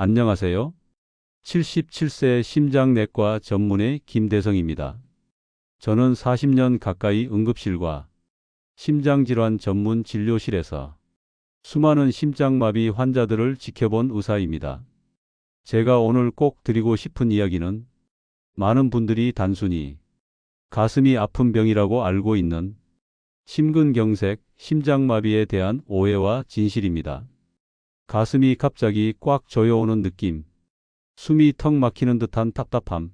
안녕하세요. 77세 심장내과 전문의 김대성입니다. 저는 40년 가까이 응급실과 심장질환 전문 진료실에서 수많은 심장마비 환자들을 지켜본 의사입니다. 제가 오늘 꼭 드리고 싶은 이야기는 많은 분들이 단순히 가슴이 아픈 병이라고 알고 있는 심근경색, 심장마비에 대한 오해와 진실입니다. 가슴이 갑자기 꽉 조여오는 느낌, 숨이 턱 막히는 듯한 답답함,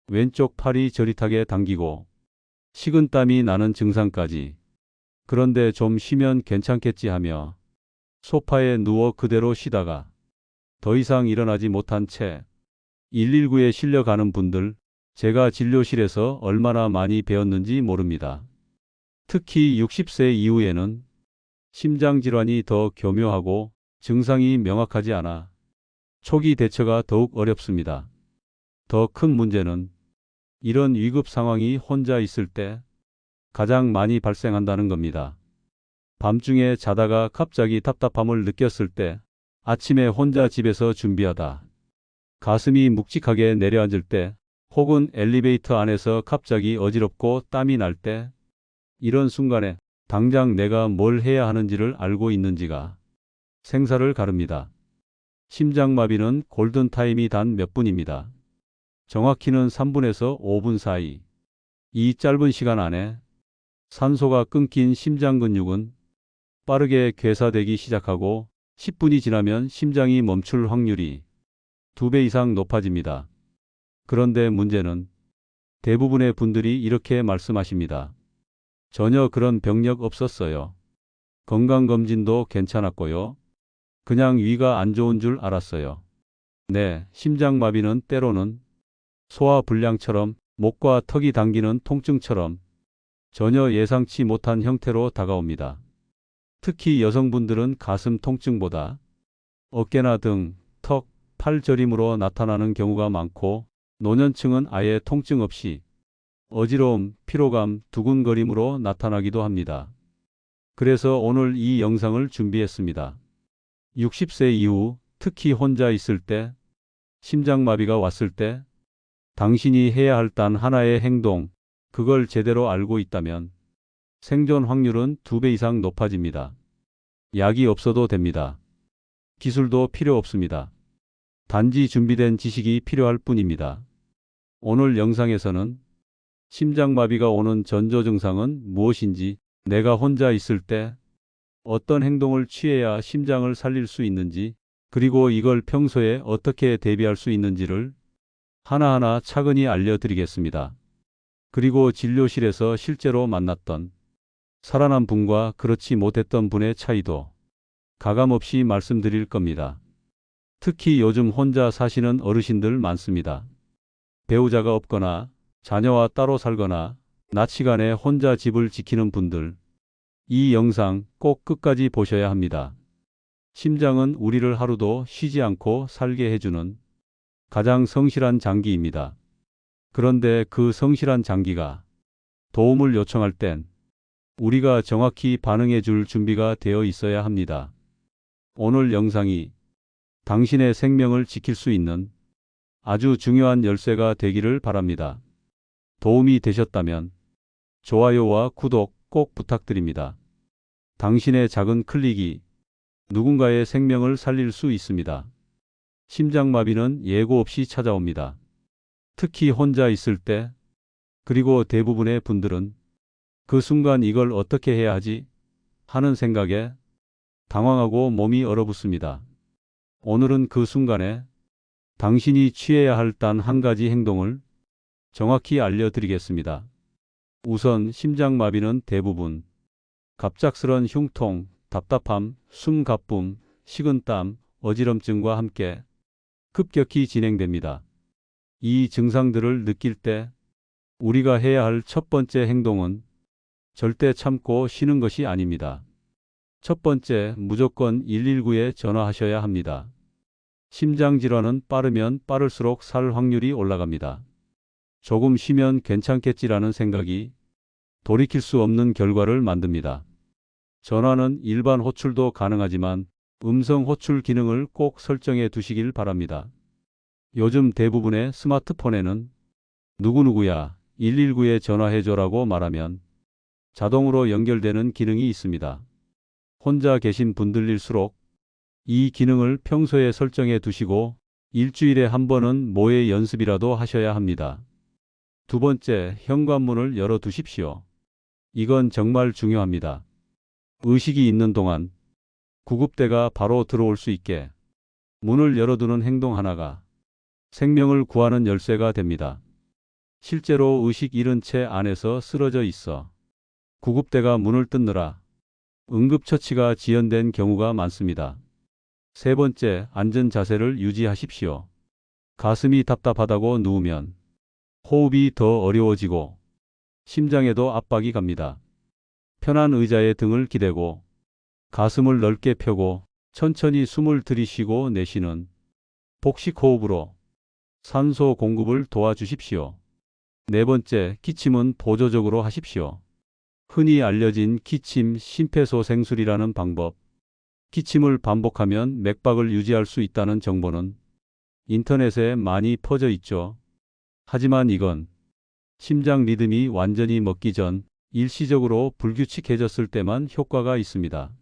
왼쪽 팔이 저릿하게 당기고 식은땀이 나는 증상까지. 그런데 좀 쉬면 괜찮겠지 하며 소파에 누워 그대로 쉬다가 더 이상 일어나지 못한 채 119에 실려가는 분들, 제가 진료실에서 얼마나 많이 배웠는지 모릅니다. 특히 60세 이후에는 심장질환이 더 교묘하고 증상이 명확하지 않아 초기 대처가 더욱 어렵습니다. 더 큰 문제는 이런 위급 상황이 혼자 있을 때 가장 많이 발생한다는 겁니다. 밤중에 자다가 갑자기 답답함을 느꼈을 때, 아침에 혼자 집에서 준비하다 가슴이 묵직하게 내려앉을 때, 혹은 엘리베이터 안에서 갑자기 어지럽고 땀이 날 때, 이런 순간에 당장 내가 뭘 해야 하는지를 알고 있는지가 생사를 가릅니다. 심장마비는 골든타임이 단 몇 분입니다. 정확히는 3분에서 5분 사이. 이 짧은 시간 안에 산소가 끊긴 심장 근육은 빠르게 괴사되기 시작하고 10분이 지나면 심장이 멈출 확률이 2배 이상 높아집니다. 그런데 문제는 대부분의 분들이 이렇게 말씀하십니다. 전혀 그런 병력 없었어요. 건강검진도 괜찮았고요. 그냥 위가 안 좋은 줄 알았어요. 네, 심장마비는 때로는 소화불량처럼, 목과 턱이 당기는 통증처럼 전혀 예상치 못한 형태로 다가옵니다. 특히 여성분들은 가슴 통증보다 어깨나 등, 턱, 팔 저림으로 나타나는 경우가 많고, 노년층은 아예 통증 없이 어지러움, 피로감, 두근거림으로 나타나기도 합니다. 그래서 오늘 이 영상을 준비했습니다. 60세 이후, 특히 혼자 있을 때, 심장마비가 왔을 때 당신이 해야 할 단 하나의 행동, 그걸 제대로 알고 있다면 생존 확률은 2배 이상 높아집니다. 약이 없어도 됩니다. 기술도 필요 없습니다. 단지 준비된 지식이 필요할 뿐입니다. 오늘 영상에서는 심장마비가 오는 전조 증상은 무엇인지, 내가 혼자 있을 때 어떤 행동을 취해야 심장을 살릴 수 있는지, 그리고 이걸 평소에 어떻게 대비할 수 있는지를 하나하나 차근히 알려드리겠습니다. 그리고 진료실에서 실제로 만났던 살아난 분과 그렇지 못했던 분의 차이도 가감없이 말씀드릴 겁니다. 특히 요즘 혼자 사시는 어르신들 많습니다. 배우자가 없거나 자녀와 따로 살거나 낮 시간에 혼자 집을 지키는 분들, 이 영상 꼭 끝까지 보셔야 합니다. 심장은 우리를 하루도 쉬지 않고 살게 해주는 가장 성실한 장기입니다. 그런데 그 성실한 장기가 도움을 요청할 땐 우리가 정확히 반응해 줄 준비가 되어 있어야 합니다. 오늘 영상이 당신의 생명을 지킬 수 있는 아주 중요한 열쇠가 되기를 바랍니다. 도움이 되셨다면 좋아요와 구독 꼭 부탁드립니다. 당신의 작은 클릭이 누군가의 생명을 살릴 수 있습니다. 심장마비는 예고 없이 찾아옵니다. 특히 혼자 있을 때, 그리고 대부분의 분들은 그 순간 이걸 어떻게 해야 하지? 하는 생각에 당황하고 몸이 얼어붙습니다. 오늘은 그 순간에 당신이 취해야 할 단 한 가지 행동을 정확히 알려드리겠습니다. 우선 심장마비는 대부분 갑작스런 흉통, 답답함, 숨가쁨, 식은땀, 어지럼증과 함께 급격히 진행됩니다. 이 증상들을 느낄 때 우리가 해야 할 첫 번째 행동은 절대 참고 쉬는 것이 아닙니다. 첫 번째, 무조건 119에 전화하셔야 합니다. 심장질환은 빠르면 빠를수록 살 확률이 올라갑니다. 조금 쉬면 괜찮겠지라는 생각이 돌이킬 수 없는 결과를 만듭니다. 전화는 일반 호출도 가능하지만 음성 호출 기능을 꼭 설정해 두시길 바랍니다. 요즘 대부분의 스마트폰에는 누구누구야 119에 전화해줘라고 말하면 자동으로 연결되는 기능이 있습니다. 혼자 계신 분들일수록 이 기능을 평소에 설정해 두시고 일주일에 한 번은 모의 연습이라도 하셔야 합니다. 두 번째, 현관문을 열어 두십시오. 이건 정말 중요합니다. 의식이 있는 동안 구급대가 바로 들어올 수 있게 문을 열어두는 행동 하나가 생명을 구하는 열쇠가 됩니다. 실제로 의식 잃은 채 안에서 쓰러져 있어 구급대가 문을 뜯느라 응급처치가 지연된 경우가 많습니다. 세 번째, 앉은 자세를 유지하십시오. 가슴이 답답하다고 누우면 호흡이 더 어려워지고 심장에도 압박이 갑니다. 편한 의자에 등을 기대고 가슴을 넓게 펴고 천천히 숨을 들이쉬고 내쉬는 복식 호흡으로 산소 공급을 도와주십시오. 네 번째, 기침은 보조적으로 하십시오. 흔히 알려진 기침 심폐소생술이라는 방법, 기침을 반복하면 맥박을 유지할 수 있다는 정보는 인터넷에 많이 퍼져 있죠. 하지만 이건 심장 리듬이 완전히 먹기 전 일시적으로 불규칙해졌을 때만 효과가 있습니다.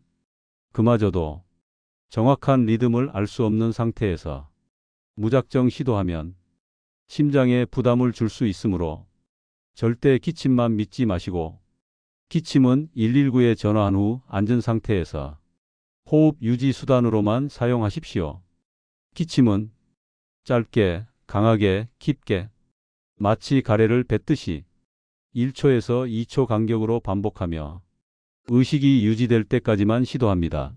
그마저도 정확한 리듬을 알 수 없는 상태에서 무작정 시도하면 심장에 부담을 줄 수 있으므로 절대 기침만 믿지 마시고 기침은 119에 전화한 후 앉은 상태에서 호흡 유지 수단으로만 사용하십시오. 기침은 짧게, 강하게, 깊게 마치 가래를 뱉듯이 1초에서 2초 간격으로 반복하며 의식이 유지될 때까지만 시도합니다.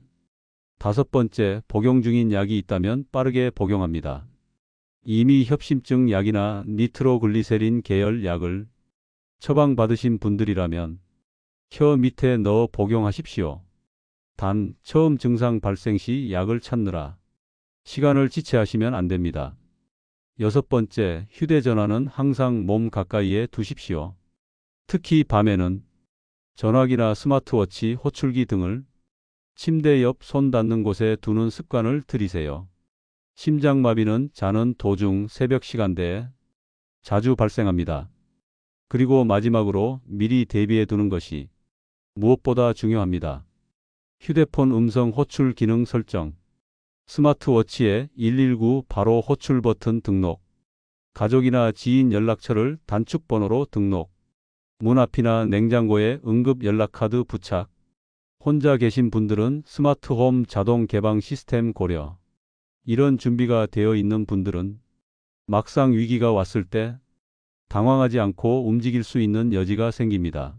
다섯 번째, 복용 중인 약이 있다면 빠르게 복용합니다. 이미 협심증 약이나 니트로글리세린 계열 약을 처방받으신 분들이라면 혀 밑에 넣어 복용하십시오. 단, 처음 증상 발생 시 약을 찾느라 시간을 지체하시면 안 됩니다. 여섯 번째, 휴대전화는 항상 몸 가까이에 두십시오. 특히 밤에는 전화기나 스마트워치, 호출기 등을 침대 옆 손 닿는 곳에 두는 습관을 들이세요. 심장마비는 자는 도중 새벽 시간대에 자주 발생합니다. 그리고 마지막으로 미리 대비해 두는 것이 무엇보다 중요합니다. 휴대폰 음성 호출 기능 설정, 스마트워치에 119 바로 호출 버튼 등록, 가족이나 지인 연락처를 단축번호로 등록, 문 앞이나 냉장고에 응급 연락카드 부착, 혼자 계신 분들은 스마트홈 자동 개방 시스템 고려. 이런 준비가 되어 있는 분들은 막상 위기가 왔을 때 당황하지 않고 움직일 수 있는 여지가 생깁니다.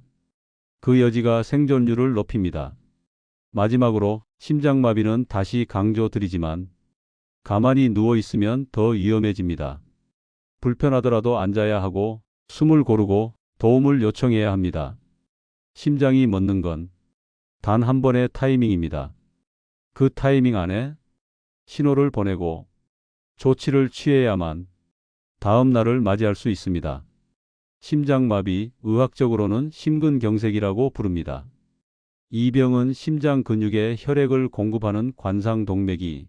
그 여지가 생존율을 높입니다. 마지막으로 심장마비는 다시 강조드리지만 가만히 누워 있으면 더 위험해집니다. 불편하더라도 앉아야 하고 숨을 고르고 도움을 요청해야 합니다. 심장이 멎는 건 단 한 번의 타이밍입니다. 그 타이밍 안에 신호를 보내고 조치를 취해야만 다음 날을 맞이할 수 있습니다. 심장마비, 의학적으로는 심근경색이라고 부릅니다. 이 병은 심장 근육에 혈액을 공급하는 관상동맥이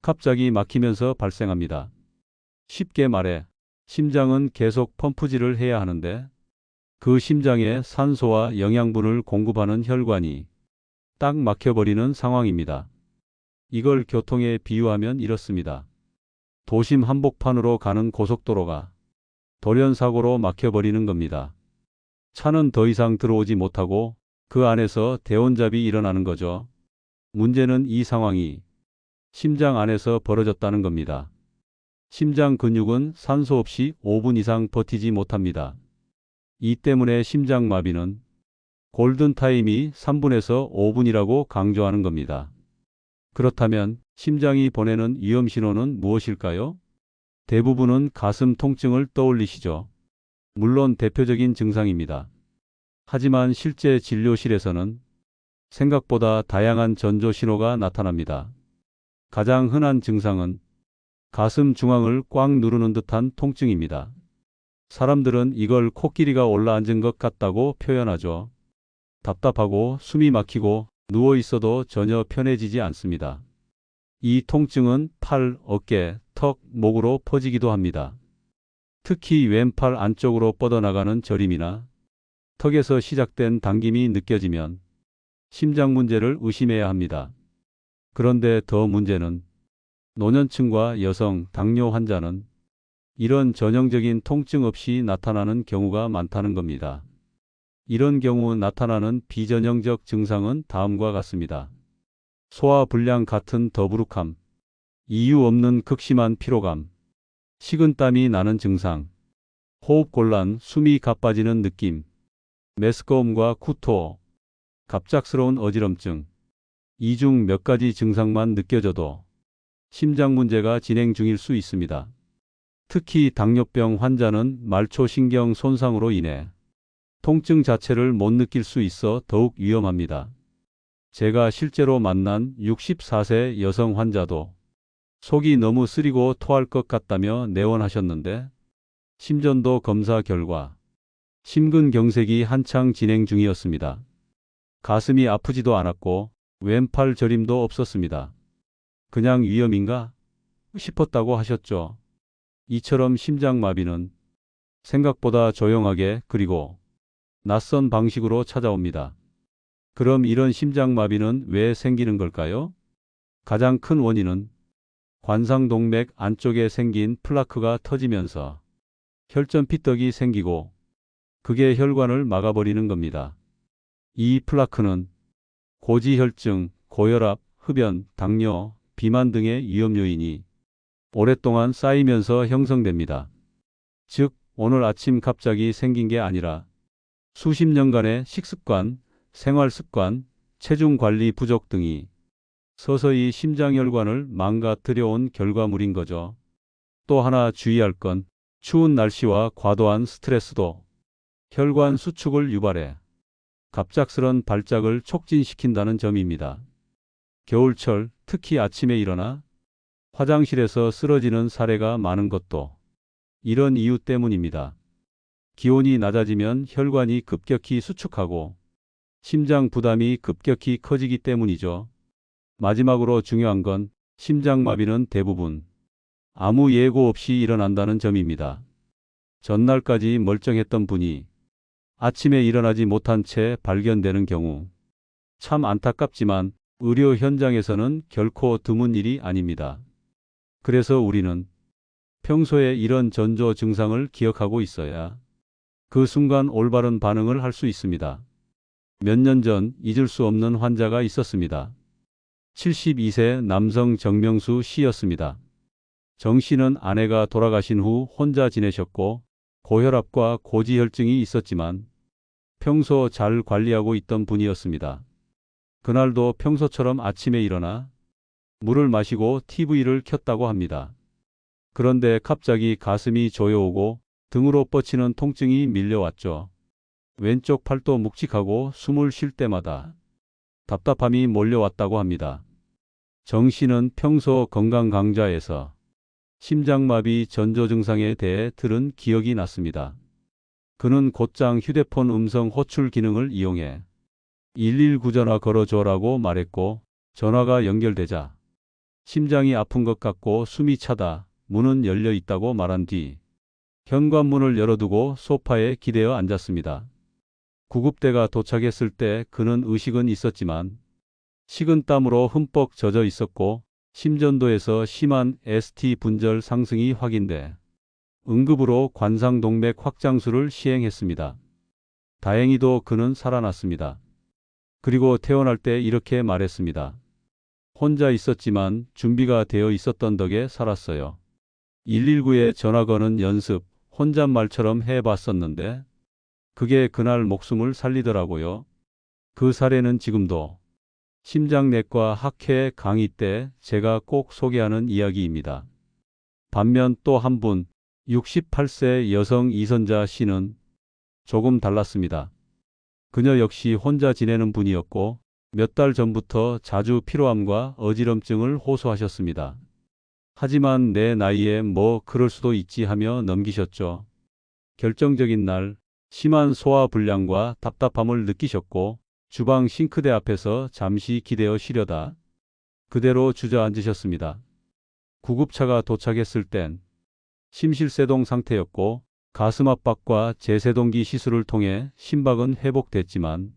갑자기 막히면서 발생합니다. 쉽게 말해 심장은 계속 펌프질을 해야 하는데 그 심장에 산소와 영양분을 공급하는 혈관이 딱 막혀버리는 상황입니다. 이걸 교통에 비유하면 이렇습니다. 도심 한복판으로 가는 고속도로가 돌연사고로 막혀버리는 겁니다. 차는 더 이상 들어오지 못하고 그 안에서 대혼잡이 일어나는 거죠. 문제는 이 상황이 심장 안에서 벌어졌다는 겁니다. 심장 근육은 산소 없이 5분 이상 버티지 못합니다. 이 때문에 심장마비는 골든타임이 3분에서 5분이라고 강조하는 겁니다. 그렇다면 심장이 보내는 위험 신호는 무엇일까요? 대부분은 가슴 통증을 떠올리시죠. 물론 대표적인 증상입니다. 하지만 실제 진료실에서는 생각보다 다양한 전조 신호가 나타납니다. 가장 흔한 증상은 가슴 중앙을 꽉 누르는 듯한 통증입니다. 사람들은 이걸 코끼리가 올라앉은 것 같다고 표현하죠. 답답하고 숨이 막히고 누워 있어도 전혀 편해지지 않습니다. 이 통증은 팔, 어깨, 턱, 목으로 퍼지기도 합니다. 특히 왼팔 안쪽으로 뻗어나가는 저림이나 턱에서 시작된 당김이 느껴지면 심장 문제를 의심해야 합니다. 그런데 더 문제는 노년층과 여성, 당뇨 환자는 이런 전형적인 통증 없이 나타나는 경우가 많다는 겁니다. 이런 경우 나타나는 비전형적 증상은 다음과 같습니다. 소화불량 같은 더부룩함, 이유 없는 극심한 피로감, 식은땀이 나는 증상, 호흡곤란, 숨이 가빠지는 느낌, 메스꺼움과 구토, 갑작스러운 어지럼증, 이 중 몇 가지 증상만 느껴져도 심장 문제가 진행 중일 수 있습니다. 특히 당뇨병 환자는 말초신경 손상으로 인해 통증 자체를 못 느낄 수 있어 더욱 위험합니다. 제가 실제로 만난 64세 여성 환자도 속이 너무 쓰리고 토할 것 같다며 내원하셨는데 심전도 검사 결과 심근경색이 한창 진행 중이었습니다. 가슴이 아프지도 않았고 왼팔 저림도 없었습니다. 그냥 위험인가 싶었다고 하셨죠. 이처럼 심장마비는 생각보다 조용하게 그리고 낯선 방식으로 찾아옵니다. 그럼 이런 심장마비는 왜 생기는 걸까요? 가장 큰 원인은 관상동맥 안쪽에 생긴 플라크가 터지면서 혈전 피떡이 생기고 그게 혈관을 막아버리는 겁니다. 이 플라크는 고지혈증, 고혈압, 흡연, 당뇨, 비만 등의 위험 요인이 오랫동안 쌓이면서 형성됩니다. 즉, 오늘 아침 갑자기 생긴 게 아니라 수십 년간의 식습관, 생활습관, 체중 관리 부족 등이 서서히 심장혈관을 망가뜨려 온 결과물인 거죠. 또 하나 주의할 건 추운 날씨와 과도한 스트레스도 혈관 수축을 유발해 갑작스런 발작을 촉진시킨다는 점입니다. 겨울철 특히 아침에 일어나 화장실에서 쓰러지는 사례가 많은 것도 이런 이유 때문입니다. 기온이 낮아지면 혈관이 급격히 수축하고 심장 부담이 급격히 커지기 때문이죠. 마지막으로 중요한 건 심장마비는 대부분 아무 예고 없이 일어난다는 점입니다. 전날까지 멀쩡했던 분이 아침에 일어나지 못한 채 발견되는 경우 참 안타깝지만 의료 현장에서는 결코 드문 일이 아닙니다. 그래서 우리는 평소에 이런 전조 증상을 기억하고 있어야 그 순간 올바른 반응을 할 수 있습니다. 몇 년 전 잊을 수 없는 환자가 있었습니다. 72세 남성 정명수 씨였습니다. 정 씨는 아내가 돌아가신 후 혼자 지내셨고 고혈압과 고지혈증이 있었지만 평소 잘 관리하고 있던 분이었습니다. 그날도 평소처럼 아침에 일어나 물을 마시고 TV를 켰다고 합니다. 그런데 갑자기 가슴이 조여오고 등으로 뻗치는 통증이 밀려왔죠. 왼쪽 팔도 묵직하고 숨을 쉴 때마다 답답함이 몰려왔다고 합니다. 정 씨는 평소 건강 강좌에서 심장마비 전조 증상에 대해 들은 기억이 났습니다. 그는 곧장 휴대폰 음성 호출 기능을 이용해 119 전화 걸어줘라고 말했고 전화가 연결되자 심장이 아픈 것 같고 숨이 차다 문은 열려 있다고 말한 뒤 현관문을 열어두고 소파에 기대어 앉았습니다. 구급대가 도착했을 때 그는 의식은 있었지만 식은땀으로 흠뻑 젖어 있었고 심전도에서 심한 ST 분절 상승이 확인돼 응급으로 관상동맥 확장술을 시행했습니다. 다행히도 그는 살아났습니다. 그리고 퇴원할 때 이렇게 말했습니다. 혼자 있었지만 준비가 되어 있었던 덕에 살았어요. 119에 전화 거는 연습 혼잣말처럼 해봤었는데 그게 그날 목숨을 살리더라고요. 그 사례는 지금도 심장내과 학회 강의 때 제가 꼭 소개하는 이야기입니다. 반면 또 한 분 68세 여성 이선자 씨는 조금 달랐습니다. 그녀 역시 혼자 지내는 분이었고 몇 달 전부터 자주 피로함과 어지럼증을 호소하셨습니다. 하지만 내 나이에 뭐 그럴 수도 있지 하며 넘기셨죠. 결정적인 날 심한 소화불량과 답답함을 느끼셨고 주방 싱크대 앞에서 잠시 기대어 쉬려다 그대로 주저앉으셨습니다. 구급차가 도착했을 땐 심실세동 상태였고 가슴 압박과 제세동기 시술을 통해 심박은 회복됐지만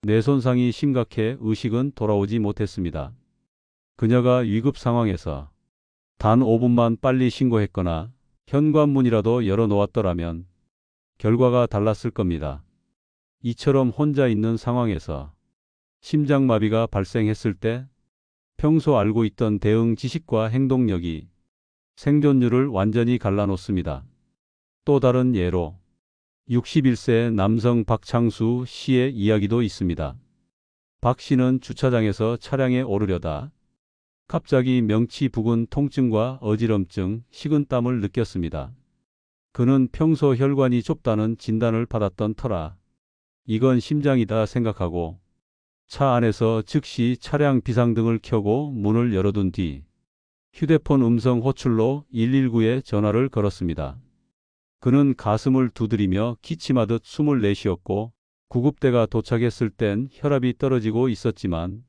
뇌 손상이 심각해 의식은 돌아오지 못했습니다. 그녀가 위급 상황에서 단 5분만 빨리 신고했거나 현관문이라도 열어놓았더라면 결과가 달랐을 겁니다. 이처럼 혼자 있는 상황에서 심장마비가 발생했을 때 평소 알고 있던 대응 지식과 행동력이 생존율을 완전히 갈라놓습니다. 또 다른 예로 61세 남성 박창수 씨의 이야기도 있습니다. 박 씨는 주차장에서 차량에 오르려다 갑자기 명치 부근 통증과 어지럼증, 식은땀을 느꼈습니다. 그는 평소 혈관이 좁다는 진단을 받았던 터라 이건 심장이다 생각하고 차 안에서 즉시 차량 비상등을 켜고 문을 열어둔 뒤 휴대폰 음성 호출로 119에 전화를 걸었습니다. 그는 가슴을 두드리며 기침하듯 숨을 내쉬었고 구급대가 도착했을 땐 혈압이 떨어지고 있었지만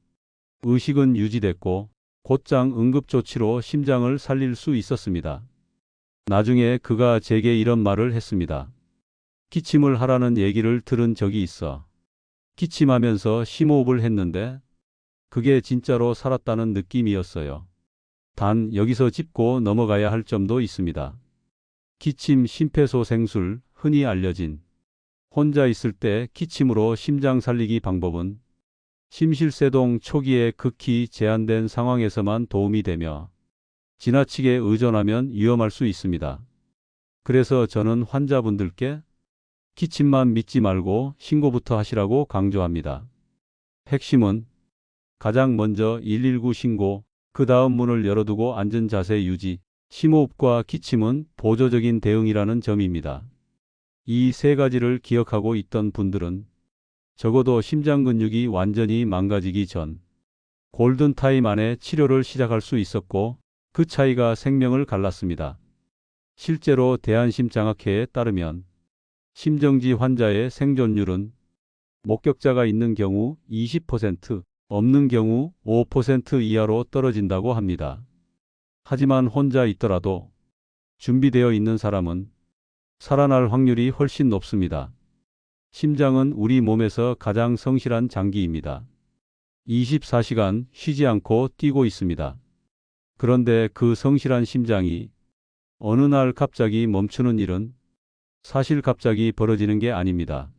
의식은 유지됐고 곧장 응급조치로 심장을 살릴 수 있었습니다. 나중에 그가 제게 이런 말을 했습니다. 기침을 하라는 얘기를 들은 적이 있어. 기침하면서 심호흡을 했는데 그게 진짜로 살았다는 느낌이었어요. 단 여기서 짚고 넘어가야 할 점도 있습니다. 기침 심폐소생술, 흔히 알려진 혼자 있을 때 기침으로 심장 살리기 방법은 심실세동 초기에 극히 제한된 상황에서만 도움이 되며 지나치게 의존하면 위험할 수 있습니다. 그래서 저는 환자분들께 기침만 믿지 말고 신고부터 하시라고 강조합니다. 핵심은 가장 먼저 119 신고, 그 다음 문을 열어두고 앉은 자세 유지, 심호흡과 기침은 보조적인 대응이라는 점입니다. 이 세 가지를 기억하고 있던 분들은 적어도 심장 근육이 완전히 망가지기 전 골든타임 안에 치료를 시작할 수 있었고 그 차이가 생명을 갈랐습니다. 실제로 대한심장학회에 따르면 심정지 환자의 생존율은 목격자가 있는 경우 20%, 없는 경우 5% 이하로 떨어진다고 합니다. 하지만 혼자 있더라도 준비되어 있는 사람은 살아날 확률이 훨씬 높습니다. 심장은 우리 몸에서 가장 성실한 장기입니다. 24시간 쉬지 않고 뛰고 있습니다. 그런데 그 성실한 심장이 어느 날 갑자기 멈추는 일은 사실 갑자기 벌어지는 게 아닙니다.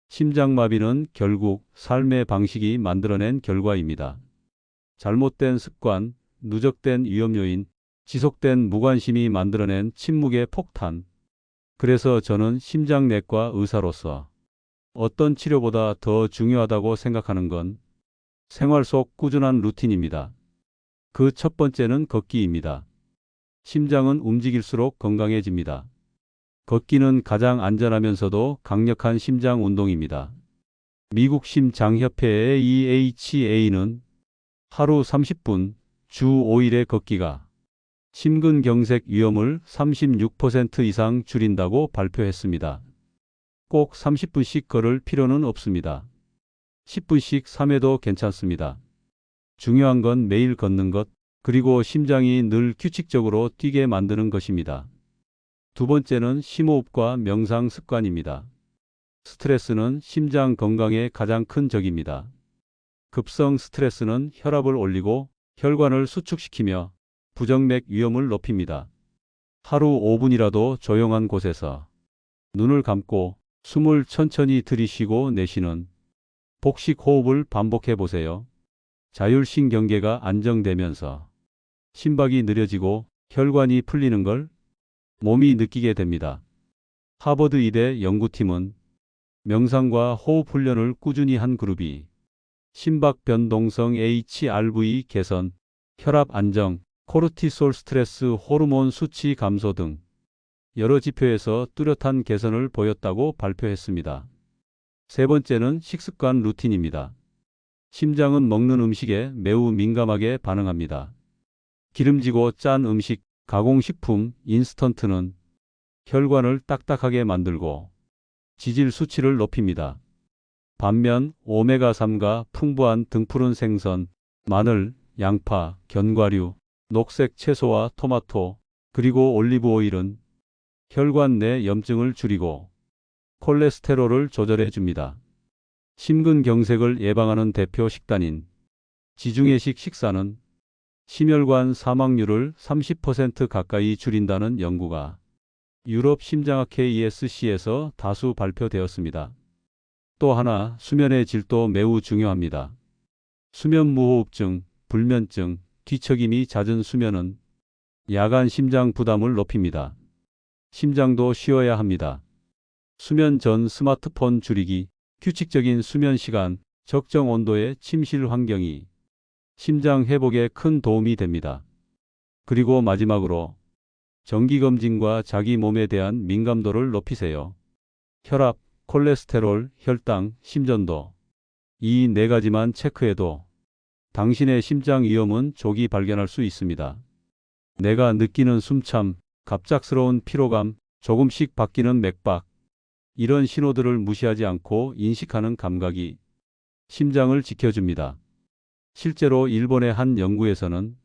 심장마비는 결국 삶의 방식이 만들어낸 결과입니다. 잘못된 습관, 누적된 위험 요인, 지속된 무관심이 만들어낸 침묵의 폭탄. 그래서 저는 심장내과 의사로서 어떤 치료보다 더 중요하다고 생각하는 건 생활 속 꾸준한 루틴입니다. 그 첫 번째는 걷기입니다. 심장은 움직일수록 건강해집니다. 걷기는 가장 안전하면서도 강력한 심장 운동입니다. 미국 심장협회의 EHA는 하루 30분, 주 5일의 걷기가 심근경색 위험을 36% 이상 줄인다고 발표했습니다. 꼭 30분씩 걸을 필요는 없습니다. 10분씩 3회도 괜찮습니다. 중요한 건 매일 걷는 것, 그리고 심장이 늘 규칙적으로 뛰게 만드는 것입니다. 두 번째는 심호흡과 명상 습관입니다. 스트레스는 심장 건강의 가장 큰 적입니다. 급성 스트레스는 혈압을 올리고 혈관을 수축시키며 부정맥 위험을 높입니다. 하루 5분이라도 조용한 곳에서 눈을 감고 숨을 천천히 들이쉬고 내쉬는 복식 호흡을 반복해 보세요. 자율신경계가 안정되면서 심박이 느려지고 혈관이 풀리는 걸 몸이 느끼게 됩니다. 하버드 의대 연구팀은 명상과 호흡 훈련을 꾸준히 한 그룹이 심박 변동성 HRV 개선, 혈압 안정, 코르티솔 스트레스 호르몬 수치 감소 등 여러 지표에서 뚜렷한 개선을 보였다고 발표했습니다. 세 번째는 식습관 루틴입니다. 심장은 먹는 음식에 매우 민감하게 반응합니다. 기름지고 짠 음식, 가공식품, 인스턴트는 혈관을 딱딱하게 만들고 지질 수치를 높입니다. 반면 오메가3가 풍부한 등푸른 생선, 마늘, 양파, 견과류, 녹색 채소와 토마토, 그리고 올리브 오일은 혈관 내 염증을 줄이고 콜레스테롤을 조절해 줍니다. 심근경색을 예방하는 대표 식단인 지중해식 식사는 심혈관 사망률을 30% 가까이 줄인다는 연구가 유럽 심장학회 ESC에서 다수 발표되었습니다. 또 하나, 수면의 질도 매우 중요합니다. 수면무호흡증, 불면증, 뒤척임이 잦은 수면은 야간 심장 부담을 높입니다. 심장도 쉬어야 합니다. 수면 전 스마트폰 줄이기, 규칙적인 수면 시간, 적정 온도의 침실 환경이 심장 회복에 큰 도움이 됩니다. 그리고 마지막으로 정기검진과 자기 몸에 대한 민감도를 높이세요. 혈압, 콜레스테롤, 혈당, 심전도. 이 네 가지만 체크해도 당신의 심장 위험은 조기 발견할 수 있습니다. 내가 느끼는 숨참, 갑작스러운 피로감, 조금씩 바뀌는 맥박. 이런 신호들을 무시하지 않고 인식하는 감각이 심장을 지켜줍니다. 실제로 일본의 한 연구에서는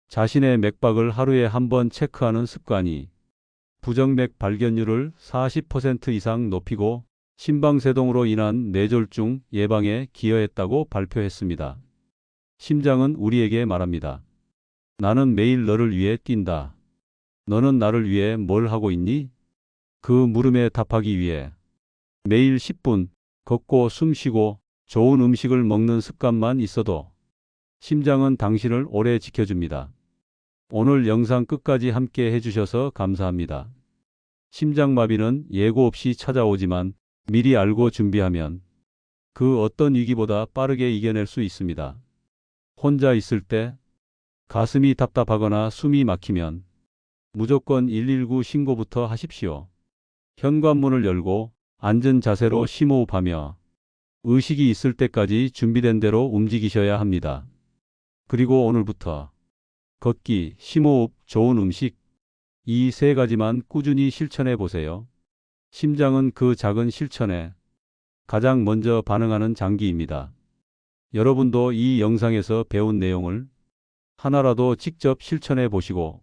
자신의 맥박을 하루에 한 번 체크하는 습관이 부정맥 발견율을 40% 이상 높이고 심방세동으로 인한 뇌졸중 예방에 기여했다고 발표했습니다. 심장은 우리에게 말합니다. 나는 매일 너를 위해 뛴다. 너는 나를 위해 뭘 하고 있니? 그 물음에 답하기 위해 매일 10분 걷고 숨 쉬고 좋은 음식을 먹는 습관만 있어도 심장은 당신을 오래 지켜줍니다. 오늘 영상 끝까지 함께 해주셔서 감사합니다. 심장마비는 예고 없이 찾아오지만 미리 알고 준비하면 그 어떤 위기보다 빠르게 이겨낼 수 있습니다. 혼자 있을 때, 가슴이 답답하거나 숨이 막히면 무조건 119 신고부터 하십시오. 현관문을 열고 앉은 자세로 심호흡하며 의식이 있을 때까지 준비된 대로 움직이셔야 합니다. 그리고 오늘부터 걷기, 심호흡, 좋은 음식, 이 세 가지만 꾸준히 실천해 보세요. 심장은 그 작은 실천에 가장 먼저 반응하는 장기입니다. 여러분도 이 영상에서 배운 내용을 하나라도 직접 실천해 보시고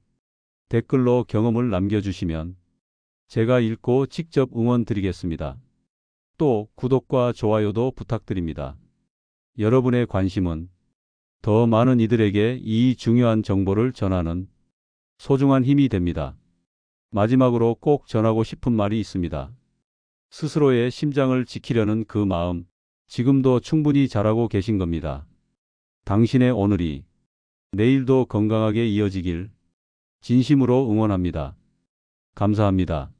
댓글로 경험을 남겨주시면 제가 읽고 직접 응원 드리겠습니다. 또 구독과 좋아요도 부탁드립니다. 여러분의 관심은 더 많은 이들에게 이 중요한 정보를 전하는 소중한 힘이 됩니다. 마지막으로 꼭 전하고 싶은 말이 있습니다. 스스로의 심장을 지키려는 그 마음, 지금도 충분히 잘하고 계신 겁니다. 당신의 오늘이 내일도 건강하게 이어지길 진심으로 응원합니다. 감사합니다.